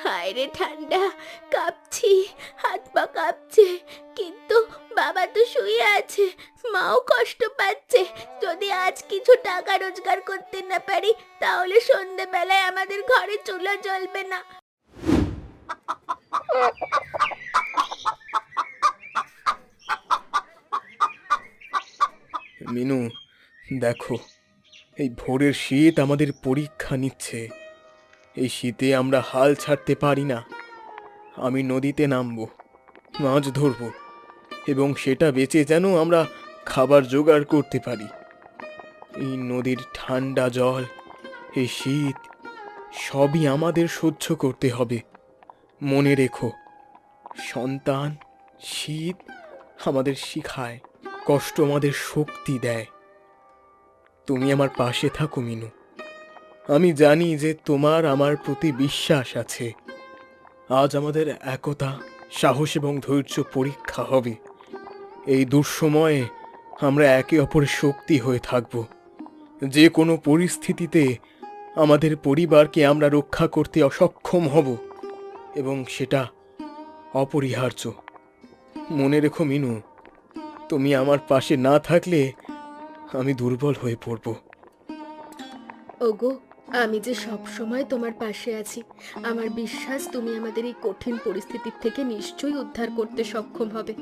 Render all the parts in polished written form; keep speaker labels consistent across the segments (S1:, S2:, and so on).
S1: হায় রে ঠান্ডা, কাঁপছি, হাত পা কাঁপছে। কিন্তু বাবা তো শুয়ে আছে, মাও কষ্ট পাচ্ছে। যদি আজ কিছু টাকা রোজগার করতে না পারি, তাহলে সন্ধেবেলায় আমাদের ঘরে চুলা জ্বলবে না।
S2: মিনু, দেখো, এই ভোরের শীত আমাদের পরীক্ষা নিচ্ছে। এই শীতে আমরা হাল ছাড়তে পারি না। আমি নদীতে নামবো, মাছ ধরবো, এবং সেটা বেচে যেন আমরা খাবার জোগাড় করতে পারি। এই নদীর ঠান্ডা জল, এই শীত, সবই আমাদের সহ্য করতে হবে। মনে রেখো, সন্তান, শীত আমাদের শিখায়, কষ্ট আমাদের শক্তি দেয়। তুমি আমার পাশে থাকো মিনু। আমি জানি যে তোমার আমার প্রতি বিশ্বাস আছে। আজ আমাদের একতা, সাহস এবং ধৈর্য পরীক্ষা হবে। এই দুঃসময়ে আমরা একে অপরের শক্তি হয়ে থাকব। যে কোনো পরিস্থিতিতে আমাদের পরিবারকে আমরা রক্ষা করতে অসক্ষম হব, এবং সেটা অপরিহার্য। মনে রেখো মিনু, তুমি আমার পাশে না থাকলে আমি দুর্বল হয়ে পড়ব।
S1: ওগো, আমি যে সব সময় তোমার পাশে আছি। আমার বিশ্বাস তুমি আমাদের এই কঠিন পরিস্থিতির থেকে নিশ্চয়ই উদ্ধার করতে সক্ষম হবে।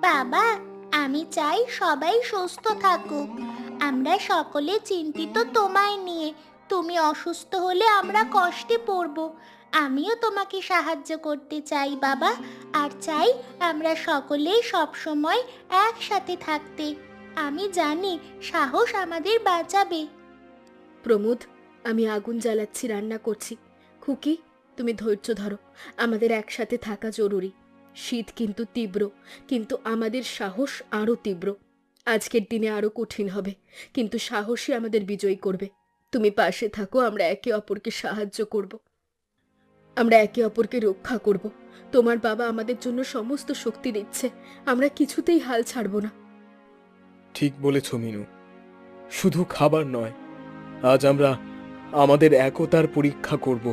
S3: বাবা, আমি চাই সবাই সুস্থ থাকুক। আমরা সকলে চিন্তিত তোমায় নিয়ে। তুমি অসুস্থ হলে আমরা কষ্টে পড়ব। আমিও তোমাকে সাহায্য করতে চাই বাবা, আর চাই আমরা সকলেই সব সময় একসাথে থাকতে। আমি জানি সাহস আমাদের বাঁচাবে।
S1: প্রমোদ, আমি আগুন জ্বালাচ্ছি, রান্না করছি। খুকি, তুমি ধৈর্য ধরো। আমাদের একসাথে থাকা জরুরি। শীত কিন্তু তীব্র, কিন্তু আমাদের সাহস আরো তীব্র। আজকের দিনে আরো কঠিন হবে, কিন্তু সাহসই আমাদের বিজয়ী করবে। তুমি পাশে থাকো, আমরা একে অপরকে সাহায্য করব। আমরা একে অপরকে রক্ষা করব। তোমার বাবা আমাদের জন্য সমস্ত শক্তি দিচ্ছে। আমরা কিছুতেই হাল ছাড়ব না।
S2: ঠিক বলেছ মিনু, শুধু খাবার নয়, আজ আমরা আমাদের একতার পরীক্ষা করব।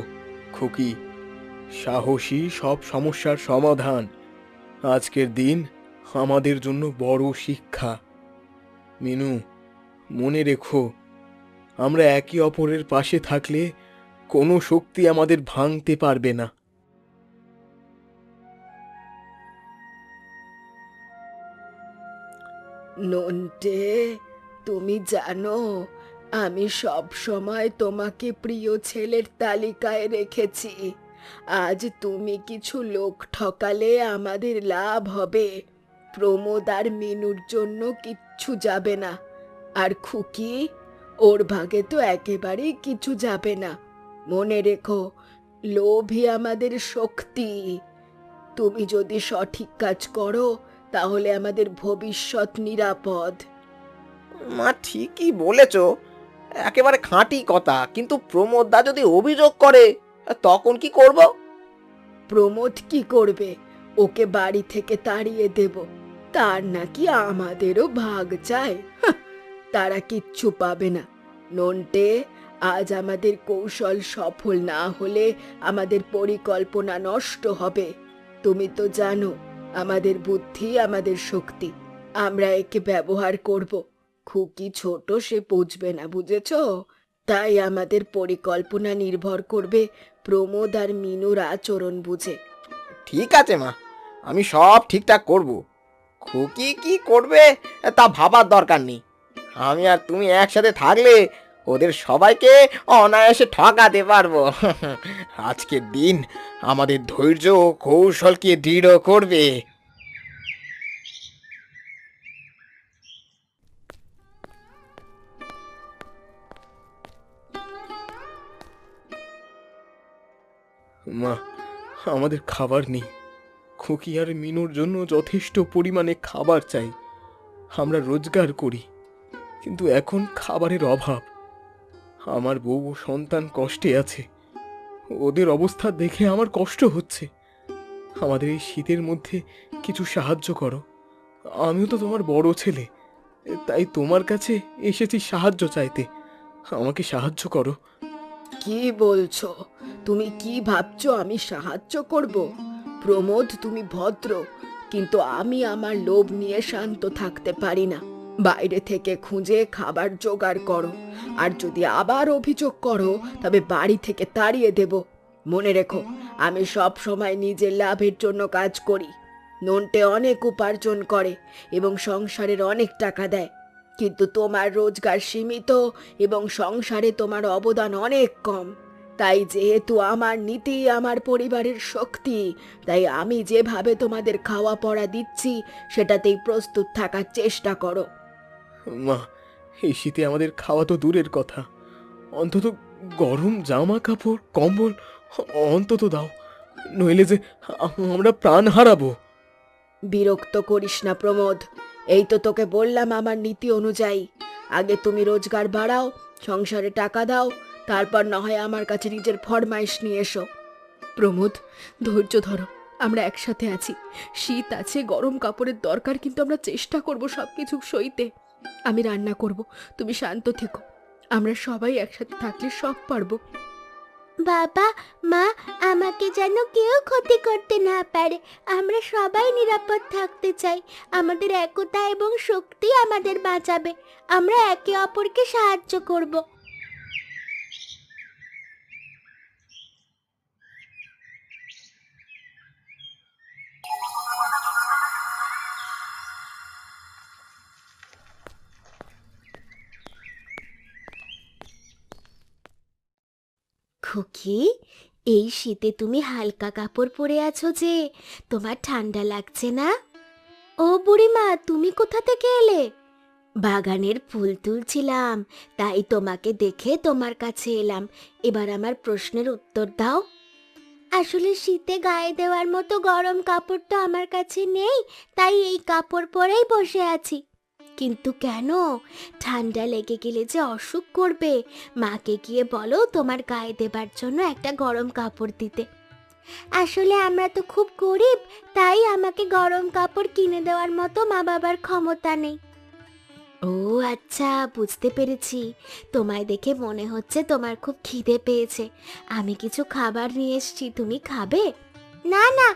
S2: খুকি, সাহসী সব সমস্যার সমাধান। আজকের দিন আমাদের জন্য বড় শিক্ষা। মিনু, মনে রেখো, আমরা একে অপরের পাশে থাকলে কোনো শক্তি আমাদের ভাঙতে পারবে না।
S1: নন্টে, তুমি জানো, আমি সব সময় তোমাকে প্রিয় ছেলের তালিকায় রেখেছি। আজ তুমি কিছু লোক ঠকালে আমাদের লাভ হবে। প্রমোদ আর মিনুর জন্য কিচ্ছু যাবে না। আর খুকি, ওর ভাগে তো একেবারেই কিছু যাবে না। মনে রেখো, লোভই আমাদের শক্তি। তুমি যদি সঠিক কাজ করো, তাহলে আমাদের ভবিষ্যৎ নিরাপদ।
S4: মা ঠিকই বলেছ, একেবারে খাঁটি কথা। কিন্তু প্রমোদ দা যদি অভিযোগ করে, তখন কি করব?
S1: প্রমোদ কি করবে? ওকে বাড়ি থেকে তাড়িয়ে দেব। তার নাকি আমাদেরও ভাগ চাই। হাহ, তারা কিচ্ছু পাবে না। নন্টে, আজ আমাদের কৌশল সফল না হলে আমাদের পরিকল্পনা নষ্ট হবে। তুমি তো জানো, আমাদের বুদ্ধি আমাদের শক্তি। আমরা একে ব্যবহার করব। খুকি ছোট, সে বুঝবে না, বুঝেছ? তাই আমাদের পরিকল্পনা নির্ভর করবে প্রমোদ আর মিনুর আচরণ বুঝে।
S4: ঠিক আছে মা, আমি সব ঠিকঠাক করব। খুকি কি করবে তা ভাবার দরকার নেই। আমি আর তুমি একসাথে থাকলে ওদের সবাইকে অনায়াসে ঠকাতে পারবো। আজকের দিন আমাদের ধৈর্য ও কৌশলকে দৃঢ় করবে।
S2: মা, আমাদের খাবার নেই। খুকি আর মিনুর জন্য যথেষ্ট পরিমাণে খাবার চাই। আমরা রোজগার করি, কিন্তু এখন খাবারের অভাব। আমার বউ ও সন্তান কষ্টে আছে। ওদের অবস্থা দেখে আমার কষ্ট হচ্ছে। আমাদের এই শীতের মধ্যে কিছু সাহায্য করো। আমিও তো তোমার বড় ছেলে, তাই তোমার কাছে এসেছি সাহায্য চাইতে। আমাকে সাহায্য করো।
S1: কি বলছো? তুমি কি ভাবছো আমি সাহায্য করব? প্রমোদ, তুমি ভদ্র, কিন্তু আমি আমার লোভ নিয়ে শান্ত থাকতে পারি না। বাইরে থেকে খুঁজে খাবার জোগাড় করো, আর যদি আবার অভিযোগ করো তবে বাড়ি থেকে তাড়িয়ে দেব। মনে রেখো, আমি সব সময় নিজের লাভের জন্য কাজ করি। নন্টে অনেক উপার্জন করে এবং সংসারের অনেক টাকা দেয়, কিন্তু তোমার রোজগার সীমিত এবং সংসারে তোমার অবদান অনেক কম। তাই যেহেতু আমার নীতি আমার পরিবারের শক্তি, তাই আমি যেভাবে তোমাদের খাওয়া পড়া দিচ্ছি সেটাতেই প্রস্তুত থাকার চেষ্টা করো।
S2: মা, এই শীতে আমাদের খাওয়া তো দূরের কথা, অন্তত গরম জামা কাপড় কম্বল অন্তত দাও, নইলে যে আমরা প্রাণ হারাবো।
S1: বিরক্ত করিস না প্রমোদ, এই তো তোকে বললাম আমার নীতি অনুযায়ী। আগে তুমি রোজগার বাড়াও, সংসারে টাকা দাও, তারপর না হয় আমার কাছে নিজের ফরমাইশ নিয়ে এসো। প্রমোদ, ধৈর্য ধরো, আমরা একসাথে আছি। শীত আছে, গরম কাপড়ের দরকার, কিন্তু আমরা চেষ্টা করব সবকিছু সইতে। আমি রান্না করব, তুমি শান্ত থেকো। আমরা সবাই একসাথে থাকলে সব পারবো।
S3: বাবা, মা, আমাকে যেন কেউ ক্ষতি করতে না পারে। আমরা সবাই নিরাপদ থাকতে চাই। আমাদের একতা এবং শক্তি আমাদের বাঁচাবে। আমরা একে অপরকে সাহায্য করব। খুকি, এই শীতে তুমি হালকা কাপড় পরে আছো যে, তোমার ঠান্ডা লাগছে না? ও বুড়িমা, তুমি কোথা থেকে এলে? বাগানের ফুল তুলছিলাম, তাই তোমাকে দেখে তোমার কাছে এলাম। এবার আমার প্রশ্নের উত্তর দাও। আসলে শীতে গায়ে দেওয়ার মতো গরম কাপড় তো আমার কাছে নেই, তাই এই কাপড় পরেই বসে আছি। কিন্তু কেন? ঠান্ডা লেগে গেলে যে অসুখ করবে। মাকে গিয়ে বলো তোমার গায়ে দেবার জন্য একটা গরম কাপড় দিতে। আসলে আমরা তো খুব গরিব, তাই আমাকে গরম কাপড় কিনে দেওয়ার মতো মা বাবার ক্ষমতা নেই। ও আচ্ছা, বুঝতে পেরেছি। তোমায় দেখে মনে হচ্ছে তোমার খুব খিদে পেয়েছে। আমি কিছু খাবার নিয়ে এসেছি, তুমি খাবে? না না,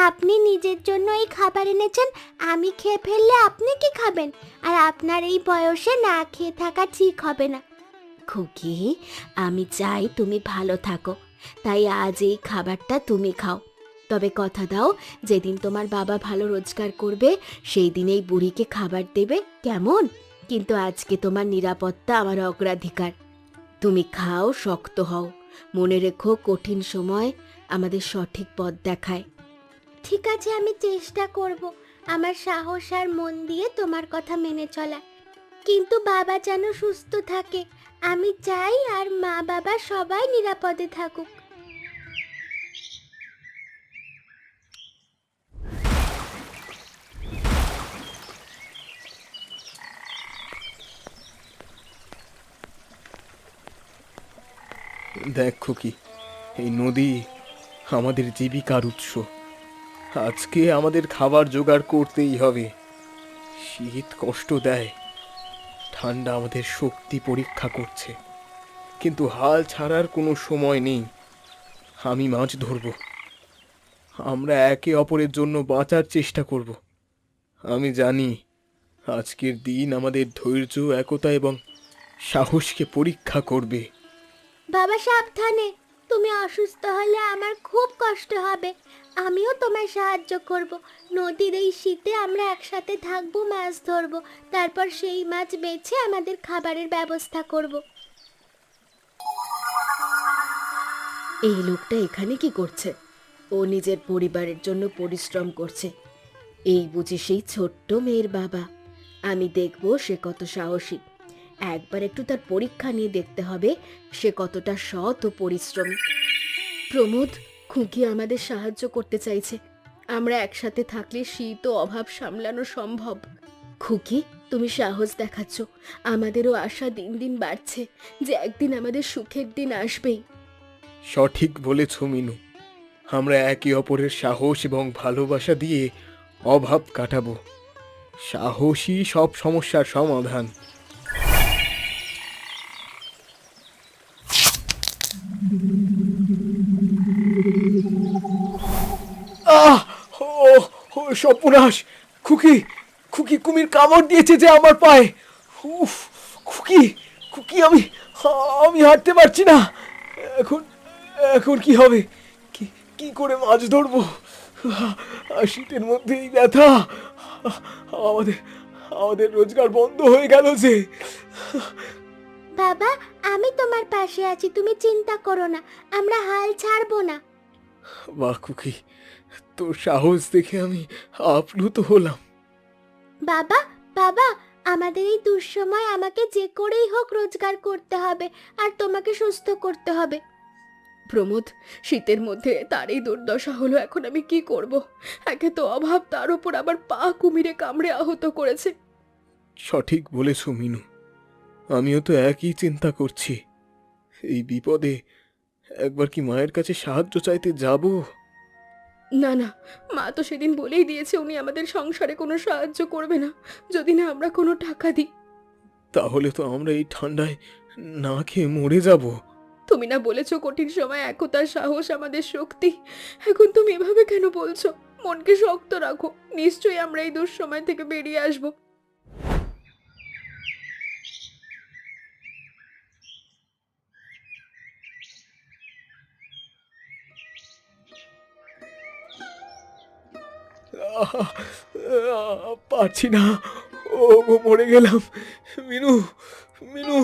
S3: আপনি নিজের জন্য এই খাবার এনেছেন, আমি খেয়ে ফেললে আপনি কি খাবেন? আর আপনার এই বয়সে না খেয়ে থাকা ঠিক হবে না। খুকি, আমি চাই তুমি ভালো থাকো, তাই আজ এই খাবারটা তুমি খাও। তবে কথা দাও, যেদিন তোমার বাবা ভালো রোজগার করবে সেই দিন এই বুড়িকে খাবার দেবে, কেমন? কিন্তু আজকে তোমার নিরাপত্তা আমার অগ্রাধিকার। তুমি খাও, শক্ত হও। মনে রেখো, কঠিন সময় আমাদের সঠিক পথ দেখায়। ঠিক আছে, আমি চেষ্টা করব আমার সাহস আর মন দিয়ে তোমার কথা মেনে চলা। কিন্তু বাবা যেন সুস্থ থাকে, আমি চাই, আর মা বাবা সবাই নিরাপদে থাকুক।
S2: দেখো কি, এই নদী আমাদের জীবিকার উৎস। আজকে আমাদের খাবার জোগাড় করতেই হবে। শীত কষ্ট দেয়, ঠান্ডা আমাদের শক্তি পরীক্ষা করছে, কিন্তু হাল ছাড়ার কোনো সময় নেই। আমি মাছ ধরব, আমরা একে অপরের জন্য বাঁচার চেষ্টা করব। আমি জানি আজকের দিন আমাদের ধৈর্য, একতা এবং সাহসকে পরীক্ষা করবে।
S3: বাবা সাবধানে, তুমি অসুস্থ হলে আমার খুব কষ্ট হবে। আমিও তোমায় সাহায্য করব। নদীর এই শীতে আমরা একসাথে থাকবো, মাছ ধরবো, তারপর সেই মাছ বেছে আমাদের খাবারের ব্যবস্থা করব।
S1: এই লোকটা এখানে কি করছে? ও নিজের পরিবারের জন্য পরিশ্রম করছে। এই বুঝি সেই ছোট্ট মেয়ের বাবা। আমি দেখব সে কত সাহসী। একবার একটু তার পরীক্ষা নিয়ে দেখতে হবে সে কতটা সৎ ও পরিশ্রমী। প্রমোদ, খুকি আমাদের সাহায্য করতে চাইছে। আমরা একসাথে থাকলে শীত ও অভাব সামলানো সম্ভব। খুকি, তুমি সাহস দেখাচ্ছ। আমাদেরও আশা দিন দিন বাড়ছে যে একদিন আমাদের সুখের দিন আসবেই।
S2: সঠিক বলেছ মিনু, আমরা একে অপরের সাহস এবং ভালোবাসা দিয়ে অভাব কাটাবো। সাহসই সব সমস্যার সমাধান। আহ! ও ও সর্বনাশ! খুকি, খুকি, কুমির কামড় দিয়েছে যে আমার পায়ে। উফ! খুকি, খুকি, আমি আমি হাঁটতে পারছি না। এখন এখন কি হবে? কি কি করে মাছ ধরবো? শীতের মধ্যে এই ব্যথা। আমাদের আমাদের রোজগার বন্ধ হয়ে গেল যে।
S3: বাবা, আমি তোমার পাশে আছি, তুমি চিন্তা করো না, আমরা হাল ছাড়বো না।
S2: বাহ খুকি, তোর সাহস দেখে আমি আপ্লুত হলাম।
S3: বাবা, বাবা, আমাদের এই দুঃসময় আমাকে যে করেই হোক রোজগার করতে হবে, আর তোমাকে সুস্থ করতে হবে।
S1: প্রমোদ, শীতের মধ্যে তার এই দুর্দশা হলো, এখন আমি কি করব? একে তো অভাব, তার উপর আবার পা কুমিরে কামড়ে আহত করেছে।
S2: সঠিক বলেছ মিনু, আমিও তো একই চিন্তা করছি। এই বিপদে একবার কি মায়ের কাছে সাহায্য চাইতে যাব?
S1: না না, মা তো সেদিন বলেই দিয়েছে উনি আমাদের সংসারে কোনো সাহায্য করবে না যদি না আমরা কোনো টাকা দিই।
S2: তাহলে তো আমরা এই ঠান্ডায় না খেয়ে মরে যাব।
S1: তুমি না বলেছো কঠিন সময় একতা, সাহস আমাদের শক্তি। এখন তুমি এভাবে কেন বলছো? মনকে শক্ত রাখো, নিশ্চয়ই আমরা এই দুঃসময় থেকে বেরিয়ে আসবো।
S2: পারছি না, ও গো, মরে গেলাম। মিনু, মিনু,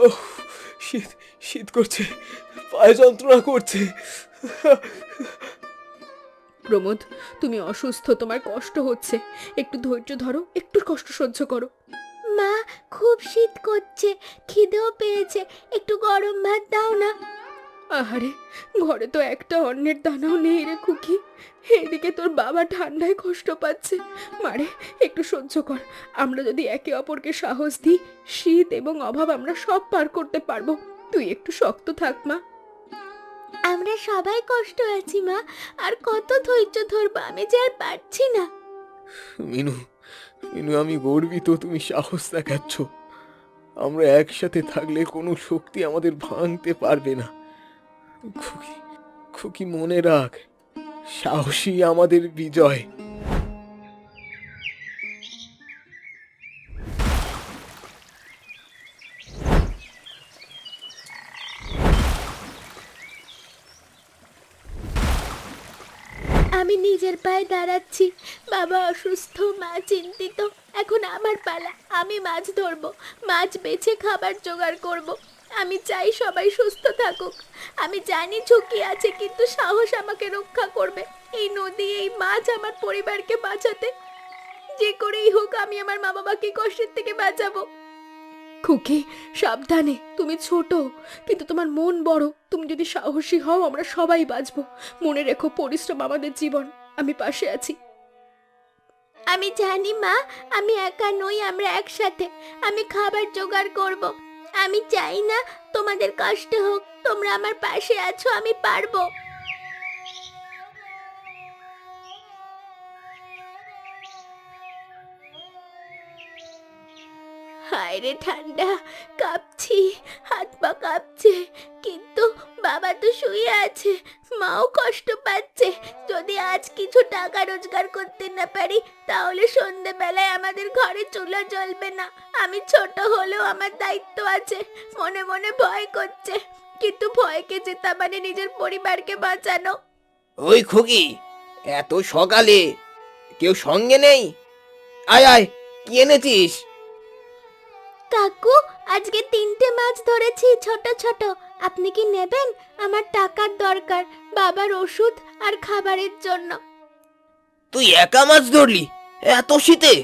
S2: ওহ, শীত শীত করছে, পায়ে যন্ত্রণা করছে।
S1: প্রমোদ, তুমি অসুস্থ, তোমার কষ্ট হচ্ছে, একটু ধৈর্য ধরো, একটু কষ্ট সহ্য করো।
S3: মা, খুব শীত করছে, খিদেও পেয়েছে, একটু গরম ভাত দাও না।
S1: আহারে, ঘরে তো একটা অন্নের দানাও নেই রে খুকি। এদিকে তোর বাবা ঠান্ডায় কষ্ট পাচ্ছে। মারে, একটু সহ্য কর। আমরা যদি একে অপরকে সাহস দিই, শীত এবং অভাব আমরা সব পার করতে পারবো। তুই একটু শক্ত থাক মা।
S3: আমরা সবাই কষ্ট আছি মা, আর কত ধৈর্য ধরবো, আমি যে আর পারছি না।
S2: মিনু, মিনু, আমি গর্বিত তুমি সাহস দেখাচ্ছ। আমরা একসাথে থাকলে কোনো শক্তি আমাদের ভাঙতে পারবে না। খুকি, খুকি, মনে রাখ, সাহসী আমাদের বিজয়।
S3: আমি নিজের পায়ে দাঁড়াচ্ছি, বাবা অসুস্থ, মা চিন্তিত, এখন আমার পালা, আমি মাছ ধরবো, মাছ বেছে খাবার জোগাড় করব। আমি চাই সবাই সুস্থ থাকুক। আমি জানি ঝুঁকি আছে, কিন্তু সাহস আমাকে রক্ষা করবে। এই নদী, এই মাছ আমার পরিবারকে বাঁচাতে, যে করেই হোক আমি আমার মা বাবাকে কষ্টের থেকে বাঁচাবো।
S1: খুকি, সাবধানে, তুমি ছোট কিন্তু তোমার মন বড়। তুমি যদি সাহসী হও, আমরা সবাই বাঁচবো। মনে রেখো, পরিশ্রম আমাদের জীবন। আমি পাশে আছি।
S3: আমি জানি মা, আমি একা নই, আমরা একসাথে। আমি খাবার জোগাড় করব। আমি চাই না তোমাদের কষ্ট হোক, তোমরা আমার পাশে আছো, আমি পারবো। হায় রে ঠান্ডা, কাঁপছি, হাত পা কাঁপছে, কিন্তু বাবা তো শুয়ে আছে, মাও কষ্ট পাচ্ছে। যদি আজ কিছু টাকা রোজগার করতে না পারি, তাহলে সন্ধেবেলায় আমাদের ঘরে চুলা জ্বলবে না। আমি ছোট হলেও আমার দায়িত্ব আছে। মনে মনে ভয় করছে, কিন্তু ভয়কে জেতা মানে নিজের পরিবারকে বাঁচানো।
S4: ওই খুকি, এত সকালে কেউ সঙ্গে নেই? আয় আয়, কি এনেছিস?
S3: কাকু, আজকে 3টে মাছ ধরেছি, ছোট ছোট। আপনি কি নেবেন? আমার টাকার দরকার, বাবার ওষুধ আর খাবারের জন্য।
S4: তুই একা মাছ ধরলি এত শীতে?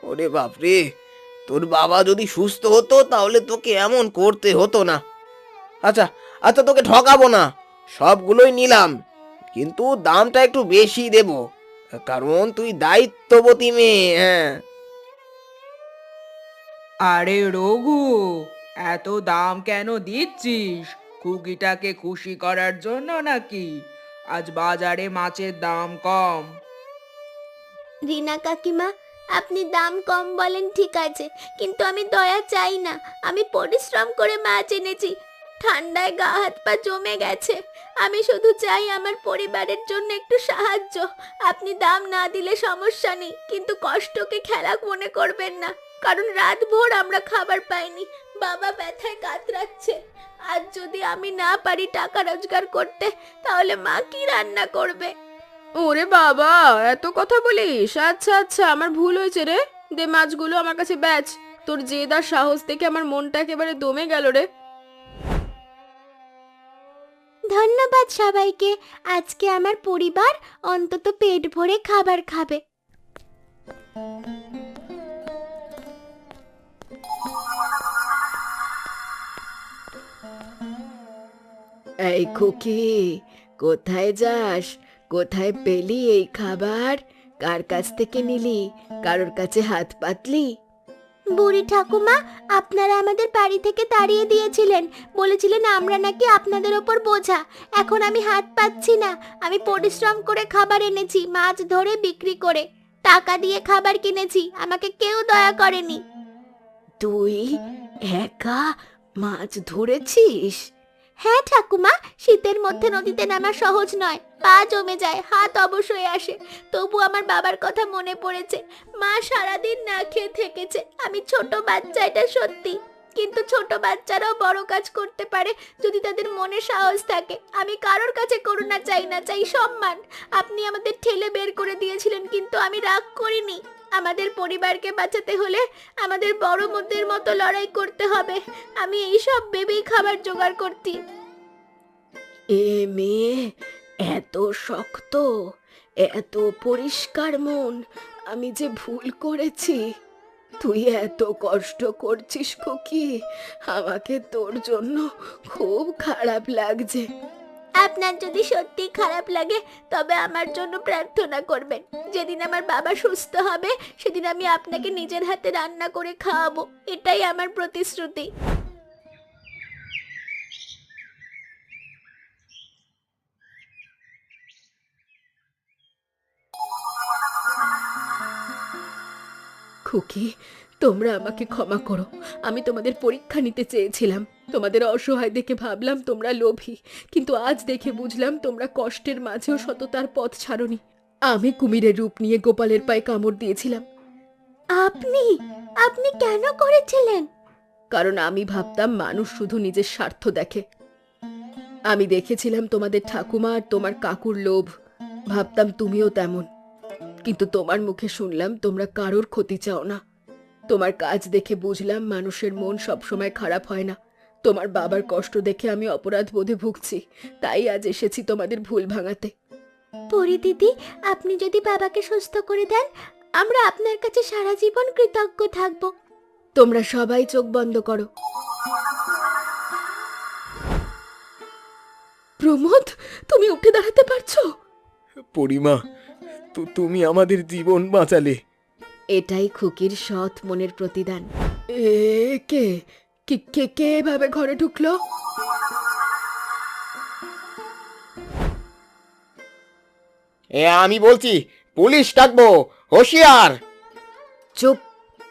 S4: ওরে বাপরে, তোর বাবা যদি সুস্থ হতো তাহলে তোকে এমন করতে হতো না। আচ্ছা আচ্ছা, তোকে ঠকাবো না, সবগুলোই নিলাম, কিন্তু দামটা একটু বেশি দেব, কারণ তুই দায়িত্ববতী মেয়ে। হ্যাঁ।
S5: আরে রঘু, এত দাম কেন দিচ্ছিস? খুকিটাকে খুশি করার জন্য নাকি? আজ বাজারে মাছের দাম কম।
S3: রিনা কাকিমা, আপনি দাম কম বলেন ঠিক আছে, কিন্তু আমি দয়া চাই না। আমি পরিশ্রম করে মাছ এনেছি, ঠান্ডায় গা হাত পা জমে গেছে। আমি শুধু চাই আমার পরিবারের জন্য একটু সাহায্য। আপনি দাম না দিলে সমস্যা নেই, কিন্তু কষ্টকে খেলা মনে করবেন না, কারণ রাতভর আমরা খাবার পাইনি। বাবা ব্যথায় কাতরাচ্ছে। আজ যদি আমি না পারি টাকা রোজগার করতে, তাহলে মা কি রান্না করবে?
S1: ওরে বাবা, এত কথা বলিস? আচ্ছা আচ্ছা, আমার ভুল হয়েছে রে। দে মাছগুলো আমার কাছে বেচ। তোর জেদ আর সাহস দেখে আমার মনটা একেবারে দমে গেল রে।
S3: ধন্যবাদ সবাইকে। আজকে আমার পরিবার অন্তত পেট ভরে খাবার খাবে।
S1: এই খুকি, কোথায় যাস? কোথায় পেলি এই খাবার? কার কাছ থেকে নিলি? কারোর কাছে হাত পাতলি?
S3: বুড়ি ঠাকুমা, আপনারা আমাদের বাড়ি থেকে তাড়িয়ে দিয়েছিলেন, বলেছিলেন আমরা নাকি আপনাদের ওপর বোঝা। এখন আমি হাত পাচ্ছি না। আমি পরিশ্রম করে খাবার এনেছি, মাছ ধরে বিক্রি করে টাকা দিয়ে খাবার কিনেছি। আমাকে কেউ দয়া করেনি।
S1: তুই একা মাছ ধরেছিস?
S3: হ্যাঁ ঠাকুমা, শীতের মধ্যে নদীতে নামা সহজ নয়। পা জমে যায়, হাত অবশ্যই আসে। তবু আমার বাবার কথা মনে পড়েছে। মা সারাদিন না খেয়ে থেকেছে। আমি ছোট বাচ্চা, এটা সত্যি, কিন্তু ছোট বাচ্চারাও বড় কাজ করতে পারে যদি তাদের মনে সাহস থাকে। আমি কারোর কাছে করুণা চাই না, চাই সম্মান। আপনি আমাদের ঠেলে বের করে দিয়েছিলেন, কিন্তু আমি রাগ করিনি। আমাদের পরিবারকে বাঁচাতে হলে আমাদের বড়দের মতো লড়াই করতে হবে। আমি এইসব ভেবেই খাবার জোগাড় করছি।
S1: এ মেয়ে এত শক্ত, এত পরিষ্কার মন। আমি যে ভুল করেছি। তুই এত কষ্ট করছিস খুকি, আমাকে তোর জন্য খুব খারাপ লাগছে।
S3: আপনার যদি সত্যি খারাপ লাগে, তবে আমার জন্য প্রার্থনা করবেন। যেদিন আমার বাবা সুস্থ হবে, সেদিন আমি আপনাকে নিজের হাতে রান্না করে খাওয়াবো। এটাই আমার প্রতিশ্রুতি।
S1: খুকি, তোমরা আমাকে ক্ষমা করো। আমি তোমাদের পরীক্ষা নিতে চেয়েছিলাম। তোমাদের অসহায় দেখে ভাবলাম তোমরা লোভী, কিন্তু আজ দেখে বুঝলাম তোমরা কষ্টের মাঝেও সততার পথ ছাড়োনি। আমি কুমিরের রূপ নিয়ে গোপালের পায়ে কামড় দিয়েছিলাম।
S3: আপনি আপনি কেন করেছিলেন?
S1: কারণ আমি ভাবতাম মানুষ শুধু নিজের স্বার্থ দেখে। আমি দেখেছিলাম তোমাদের ঠাকুমা আর তোমার কাকুর লোভ। ভাবতাম তুমিও তেমন, কিন্তু তোমার মুখে শুনলাম তোমরা কারোর ক্ষতি চাও না। তোমার কাজ দেখে বুঝলাম মানুষের মন সবসময় খারাপ হয় না। তোমার বাবার কষ্ট দেখে আমি অপরাধ বোধে ভুগছি, তাই আজ এসেছি তোমাদের ভুল ভাঙাতে।
S3: পরি দিদি, আপনি যদি বাবাকে সুস্থ করে দেন, আমরা আপনার কাছে সারা জীবন কৃতজ্ঞ থাকব।
S1: তোমরা সবাই চোখ বন্ধ করো। প্রমোদ, তুমি উঠে দাঁড়াতে পারছো?
S2: পরিমা, তুমি আমাদের জীবন বাঁচালে।
S1: এটাই খুকির সৎ মনের প্রতিদান। এ কে কে কে কে এভাবে ঘরে ঢুকলো?
S4: আমি বলছি, পুলিশ ডাকবো, হুঁশিয়ার।
S1: চুপ!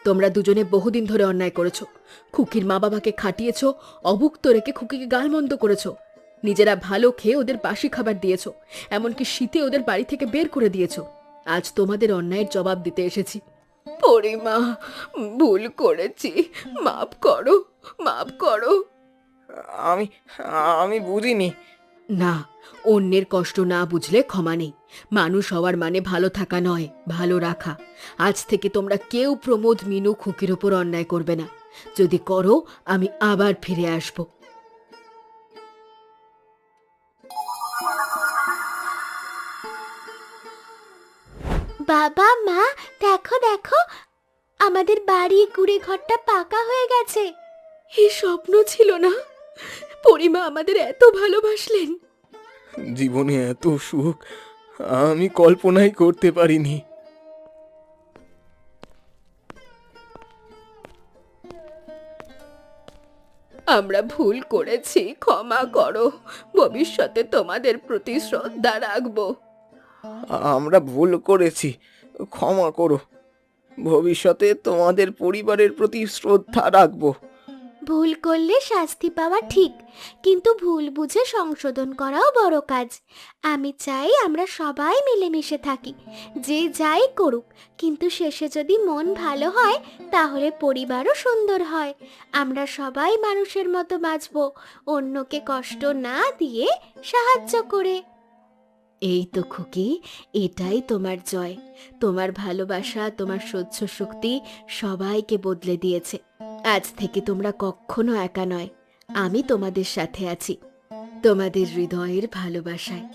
S1: তোমরা দুজনে বহুদিন ধরে অন্যায় করেছো। খুকির মা বাবাকে খাটিয়েছো, অভুক্ত রেখে খুকিকে গালমন্দ করেছো। নিজেরা ভালো খেয়ে ওদের বাসি খাবার দিয়েছো, এমনকি শীতে ওদের বাড়ি থেকে বের করে দিয়েছো। আজ তোমাদের অন্যায়ের জবাব দিতে এসেছি। পরিমা, ভুল করেছি, মাফ করো, মাফ করো।
S4: আমি আমি বুঝিনি।
S1: না, অন্যের কষ্ট না বুঝলে ক্ষমা নেই। মানুষ হওয়ার মানে ভালো থাকা নয়, ভালো রাখা। আজ থেকে তোমরা কেউ প্রমোদ, মিনু, খুকির ওপর অন্যায় করবে না। যদি করো, আমি আবার ফিরে আসব।
S3: বাবা, মা, দেখো দেখো, আমাদের বাড়ি কুড়ে ঘরটা পাকা হয়ে গেছে।
S1: এই স্বপ্ন ছিল না? পরিমা আমাদের এত ভালোবাসলেন।
S2: জীবনে এত সুখ আমি কল্পনাই করতে পারিনি।
S1: আমরা ভুল করেছি, ক্ষমা করো। ভবিষ্যতে তোমাদের প্রতি শ্রদ্ধা রাখবো।
S4: আমরা ভুল করেছি, ক্ষমা করো। ভবিষ্যতে তোমাদের পরিবারের প্রতি শ্রদ্ধা রাখবো।
S3: ভুল করলে শাস্তি পাওয়া ঠিক, কিন্তু ভুল বুঝে সংশোধন করাও বড় কাজ। আমি চাই আমরা সবাই মিলেমিশে থাকি, যে যাই করুক, কিন্তু শেষে যদি মন ভালো হয় তাহলে পরিবারও সুন্দর হয়। আমরা সবাই মানুষের মতো বাঁচব, অন্যকে কষ্ট না দিয়ে সাহায্য করে।
S1: এই তো খুকি, এটাই তোমার জয়। তোমার ভালোবাসা, তোমার সহ্য শক্তি সবাইকে বদলে দিয়েছে। আজ থেকে তোমরা কখনো একা নয়, আমি তোমাদের সাথে আছি, তোমাদের হৃদয়ের ভালোবাসায়।